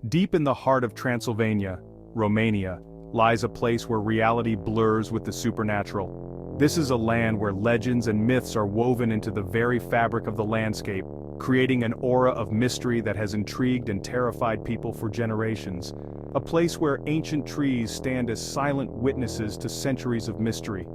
Deep in the heart of Transylvania, Romania, lies a place where reality blurs with the supernatural. This is a land where legends and myths are woven into the very fabric of the landscape, creating an aura of mystery that has intrigued and terrified people for generations. A place where ancient trees stand as silent witnesses to centuries of mystery.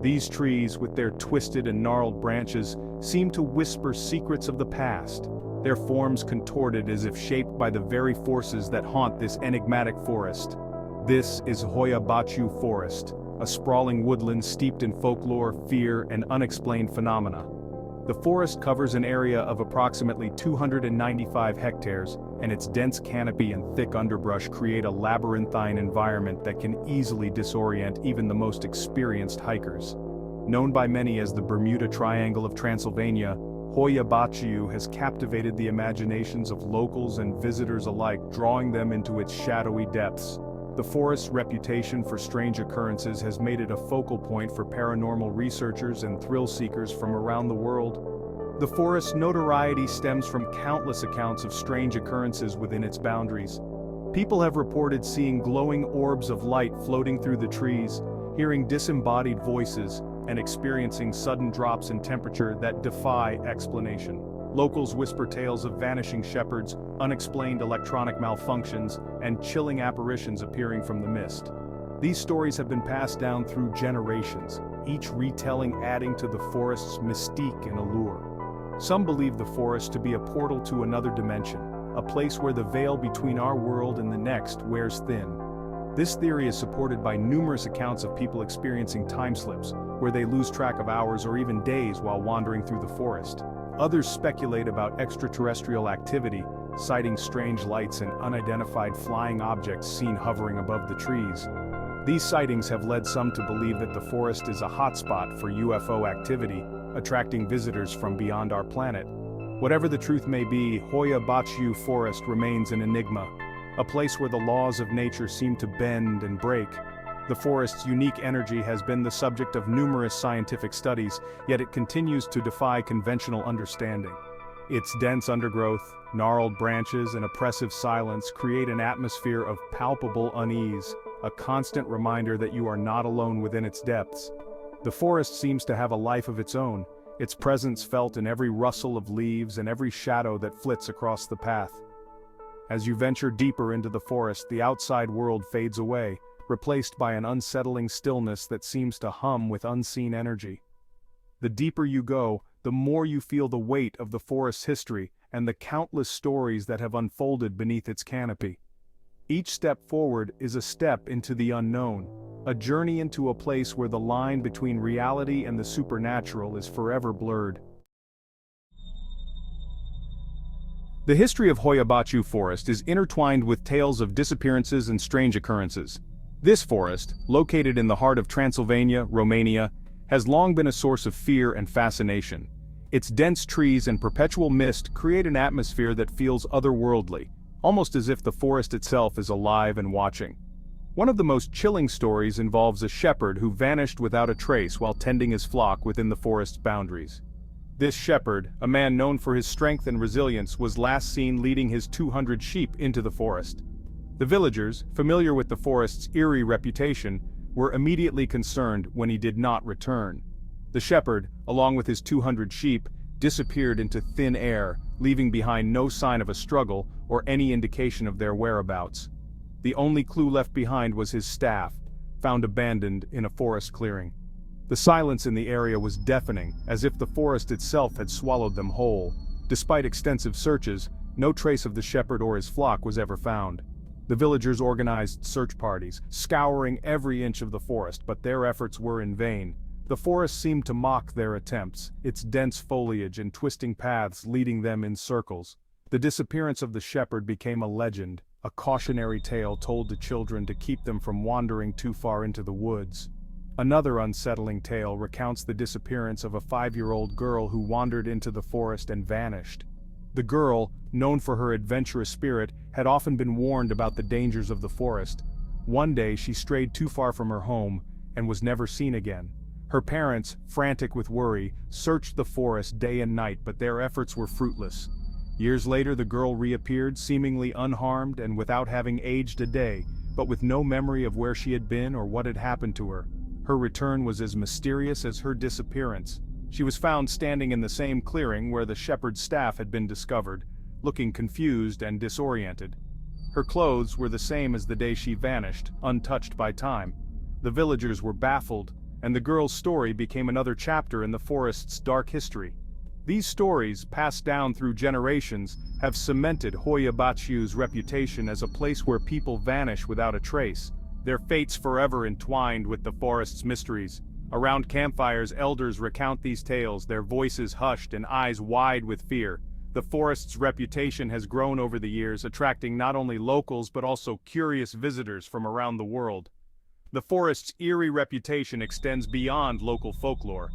These trees, with their twisted and gnarled branches, seem to whisper secrets of the past, their forms contorted as if shaped by the very forces that haunt this enigmatic forest. This is Hoia Baciu Forest, a sprawling woodland steeped in folklore, fear, and unexplained phenomena. The forest covers an area of approximately 295 hectares, and its dense canopy and thick underbrush create a labyrinthine environment that can easily disorient even the most experienced hikers. Known by many as the Bermuda Triangle of Transylvania, Hoia Baciu has captivated the imaginations of locals and visitors alike, drawing them into its shadowy depths. The forest's reputation for strange occurrences has made it a focal point for paranormal researchers and thrill-seekers from around the world. The forest's notoriety stems from countless accounts of strange occurrences within its boundaries. People have reported seeing glowing orbs of light floating through the trees, hearing disembodied voices, and experiencing sudden drops in temperature that defy explanation. Locals whisper tales of vanishing shepherds, unexplained electronic malfunctions, and chilling apparitions appearing from the mist. These stories have been passed down through generations, each retelling adding to the forest's mystique and allure. Some believe the forest to be a portal to another dimension, a place where the veil between our world and the next wears thin. This theory is supported by numerous accounts of people experiencing time slips, where they lose track of hours or even days while wandering through the forest. Others speculate about extraterrestrial activity, citing strange lights and unidentified flying objects seen hovering above the trees. These sightings have led some to believe that the forest is a hotspot for UFO activity, attracting visitors from beyond our planet. Whatever the truth may be, Hoia Baciu Forest remains an enigma, a place where the laws of nature seem to bend and break. The forest's unique energy has been the subject of numerous scientific studies, yet it continues to defy conventional understanding. Its dense undergrowth, gnarled branches, and oppressive silence create an atmosphere of palpable unease, a constant reminder that you are not alone within its depths. The forest seems to have a life of its own, its presence felt in every rustle of leaves and every shadow that flits across the path. As you venture deeper into the forest, the outside world fades away, replaced by an unsettling stillness that seems to hum with unseen energy. The deeper you go, the more you feel the weight of the forest's history and the countless stories that have unfolded beneath its canopy. Each step forward is a step into the unknown, a journey into a place where the line between reality and the supernatural is forever blurred. The history of Hoia Baciu Forest is intertwined with tales of disappearances and strange occurrences. This forest, located in the heart of Transylvania, Romania, has long been a source of fear and fascination. Its dense trees and perpetual mist create an atmosphere that feels otherworldly, almost as if the forest itself is alive and watching. One of the most chilling stories involves a shepherd who vanished without a trace while tending his flock within the forest's boundaries. This shepherd, a man known for his strength and resilience, was last seen leading his 200 sheep into the forest. The villagers, familiar with the forest's eerie reputation, were immediately concerned when he did not return. The shepherd, along with his 200 sheep, disappeared into thin air, leaving behind no sign of a struggle or any indication of their whereabouts. The only clue left behind was his staff, found abandoned in a forest clearing. The silence in the area was deafening, as if the forest itself had swallowed them whole. Despite extensive searches, no trace of the shepherd or his flock was ever found. The villagers organized search parties, scouring every inch of the forest, but their efforts were in vain. The forest seemed to mock their attempts, its dense foliage and twisting paths leading them in circles. The disappearance of the shepherd became a legend, a cautionary tale told to children to keep them from wandering too far into the woods. Another unsettling tale recounts the disappearance of a 5-year-old girl who wandered into the forest and vanished. The girl, known for her adventurous spirit, had often been warned about the dangers of the forest. One day she strayed too far from her home and was never seen again. Her parents, frantic with worry, searched the forest day and night, but their efforts were fruitless. Years later, the girl reappeared, seemingly unharmed and without having aged a day, but with no memory of where she had been or what had happened to her. Her return was as mysterious as her disappearance. She was found standing in the same clearing where the shepherd's staff had been discovered, looking confused and disoriented. Her clothes were the same as the day she vanished, untouched by time. The villagers were baffled, and the girl's story became another chapter in the forest's dark history. These stories, passed down through generations, have cemented Hoia Baciu's reputation as a place where people vanish without a trace, their fates forever entwined with the forest's mysteries. Around campfires, elders recount these tales, their voices hushed and eyes wide with fear. The forest's reputation has grown over the years, attracting not only locals but also curious visitors from around the world. The forest's eerie reputation extends beyond local folklore.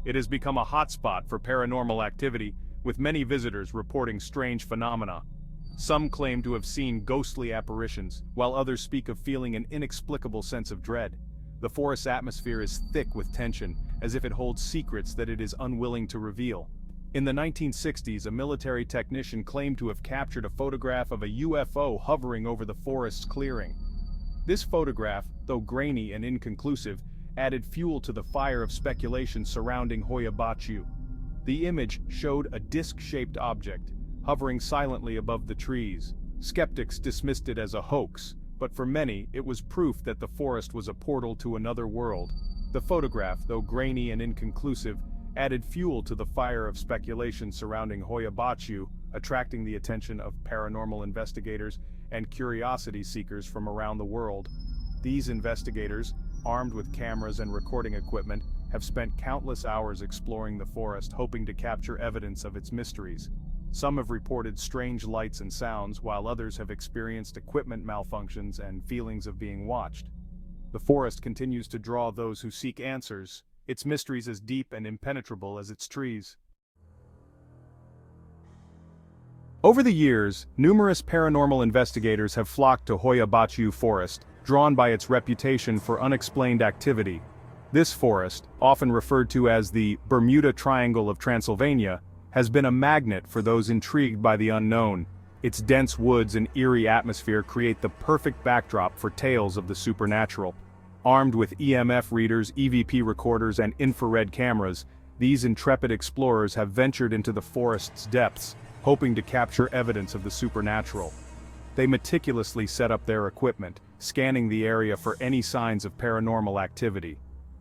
It has become a hotspot for paranormal activity, with many visitors reporting strange phenomena. Some claim to have seen ghostly apparitions, while others speak of feeling an inexplicable sense of dread. The forest's atmosphere is thick with tension, as if it holds secrets that it is unwilling to reveal. In the 1960s, a military technician claimed to have captured a photograph of a UFO hovering over the forest's clearing. This photograph, though grainy and inconclusive, added fuel to the fire of speculation surrounding Hoia Baciu. The image showed a disc-shaped object, hovering silently above the trees. Skeptics dismissed it as a hoax, but for many, it was proof that the forest was a portal to another world. The photograph, though grainy and inconclusive, added fuel to the fire of speculation surrounding Hoia Baciu, attracting the attention of paranormal investigators and curiosity seekers from around the world. These investigators, armed with cameras and recording equipment, have spent countless hours exploring the forest, hoping to capture evidence of its mysteries. Some have reported strange lights and sounds, while others have experienced equipment malfunctions and feelings of being watched. The forest continues to draw those who seek answers, its mysteries as deep and impenetrable as its trees. Over the years, numerous paranormal investigators have flocked to Hoia Baciu Forest, drawn by its reputation for unexplained activity. This forest, often referred to as the Bermuda Triangle of Transylvania, has been a magnet for those intrigued by the unknown. Its dense woods and eerie atmosphere create the perfect backdrop for tales of the supernatural. Armed with EMF readers, EVP recorders, and infrared cameras, these intrepid explorers have ventured into the forest's depths, hoping to capture evidence of the supernatural. They meticulously set up their equipment, scanning the area for any signs of paranormal activity.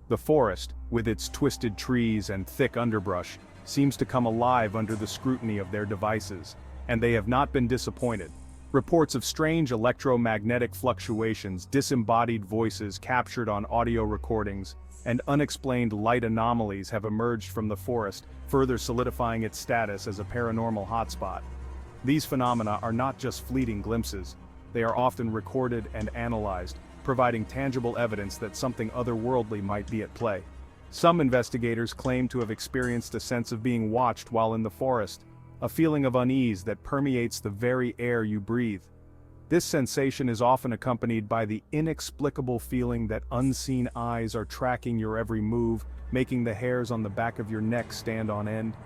The forest, with its twisted trees and thick underbrush, seems to come alive under the scrutiny of their devices, and they have not been disappointed. Reports of strange electromagnetic fluctuations, disembodied voices captured on audio recordings, and unexplained light anomalies have emerged from the forest, further solidifying its status as a paranormal hotspot. These phenomena are not just fleeting glimpses. They are often recorded and analyzed, providing tangible evidence that something otherworldly might be at play. Some investigators claim to have experienced a sense of being watched while in the forest, a feeling of unease that permeates the very air you breathe. This sensation is often accompanied by the inexplicable feeling that unseen eyes are tracking your every move, making the hairs on the back of your neck stand on end.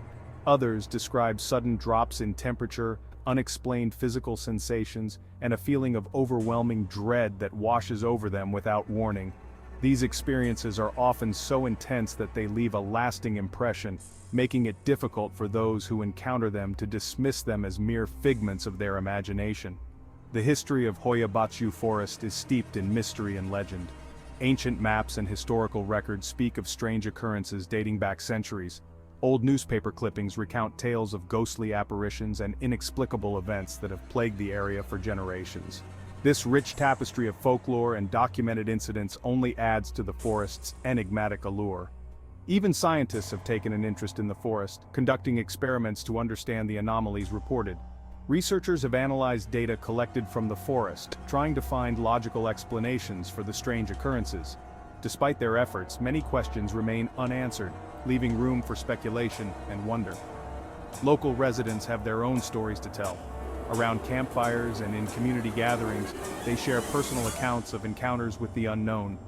Others describe sudden drops in temperature, unexplained physical sensations, and a feeling of overwhelming dread that washes over them without warning. These experiences are often so intense that they leave a lasting impression, making it difficult for those who encounter them to dismiss them as mere figments of their imagination. The history of Hoia Baciu Forest is steeped in mystery and legend. Ancient maps and historical records speak of strange occurrences dating back centuries. Old newspaper clippings recount tales of ghostly apparitions and inexplicable events that have plagued the area for generations. This rich tapestry of folklore and documented incidents only adds to the forest's enigmatic allure. Even scientists have taken an interest in the forest, conducting experiments to understand the anomalies reported. Researchers have analyzed data collected from the forest, trying to find logical explanations for the strange occurrences. Despite their efforts, many questions remain unanswered, leaving room for speculation and wonder. Local residents have their own stories to tell. Around campfires and in community gatherings, they share personal accounts of encounters with the unknown.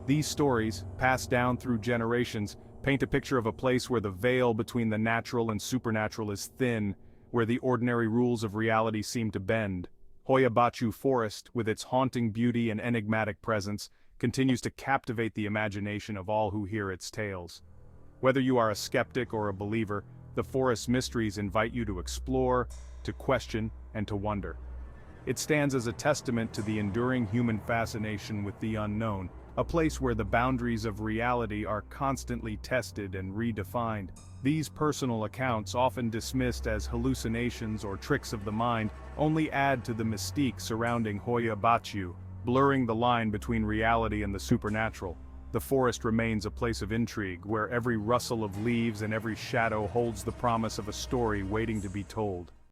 These stories, passed down through generations, paint a picture of a place where the veil between the natural and supernatural is thin, where the ordinary rules of reality seem to bend. Hoia Baciu Forest, with its haunting beauty and enigmatic presence, continues to captivate the imagination of all who hear its tales. Whether you are a skeptic or a believer, the forest's mysteries invite you to explore, to question, and to wonder. It stands as a testament to the enduring human fascination with the unknown, a place where the boundaries of reality are constantly tested and redefined. These personal accounts, often dismissed as hallucinations or tricks of the mind, only add to the mystique surrounding Hoia Baciu, blurring the line between reality and the supernatural. The forest remains a place of intrigue, where every rustle of leaves and every shadow holds the promise of a story waiting to be told.